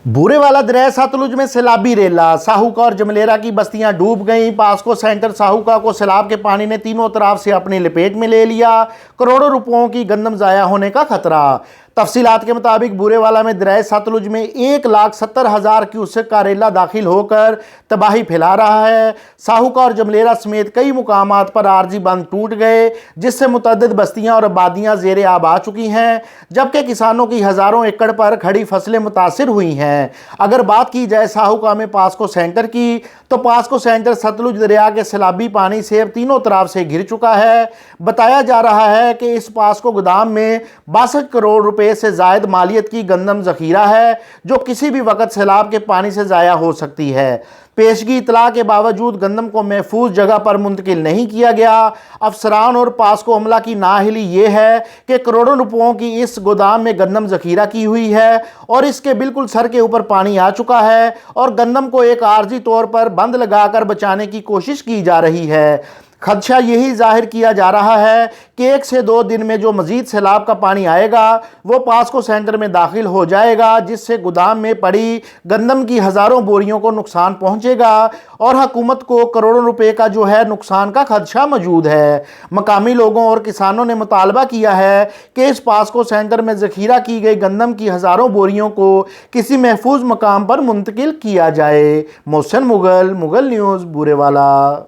बूरेवाला दरिया सतलुज में सैलाबी रेला, साहूका और जमलेरा की बस्तियां डूब गईं। पास्को सेंटर साहूका को सैलाब के पानी ने तीनों तरफ से अपनी लपेट में ले लिया। करोड़ों रुपयों की गंदम ज़ाया होने का खतरा। तफसीलात के मुताबिक बूरेवाला में दरिया सतलुज में 1,70,000 क्यूसेक का रेला दाखिल होकर तबाही फैला रहा है। साहूका और जमलेरा समेत कई मुकामात पर आरजी बंद टूट गए, जिससे मुतअद्दिद बस्तियां और आबादियां ज़ेरे आब आ चुकी हैं, जबकि किसानों की हज़ारों एकड़ पर खड़ी फसलें मुतासिर हुई हैं। अगर बात की जाए साहूका में पास्को सेंटर की, तो पास्को सेंटर सतलुज दरिया के सैलाबी पानी से अब तीनों तरफ से घिर चुका है। बताया जा रहा है कि इस पास्को गोदाम में 62 करोड़ रुपए से जायद मालियत की गंदम ज़खीरा है, जो किसी भी वक्त सैलाब के पानी से ज़ाया हो सकती है। पेशगी इतला के बावजूद गंदम को महफूज जगह पर मुंतकिल नहीं किया गया। अफसरान और पास्को अमला की नाअहली ये है कि करोड़ों रुपयों की इस गोदाम में गंदम ज़खीरा की हुई है और इसके बिल्कुल सर के ऊपर पानी आ चुका है और गंदम को एक आर्जी तौर पर बंद लगाकर बचाने की कोशिश की जा रही है। खदशा यही जाहिर किया जा रहा है कि 1 से 2 दिन में जो मज़ीद सैलाब का पानी आएगा वो पास्को सेंटर में दाखिल हो जाएगा, जिससे गोदाम में पड़ी गंदम की हज़ारों बोरियों को नुकसान पहुंचेगा और हुकूमत को करोड़ों रुपए का जो है नुकसान का खदशा मौजूद है। मकामी लोगों और किसानों ने मुतालबा किया है कि इस पास्को सेंटर में ज़खीरा की गई गंदम की हज़ारों बोरियों को किसी महफूज मकाम पर मुंतकिल किया जाए। मोहसिन मुगल, मुगल न्यूज़, बूरेवाला।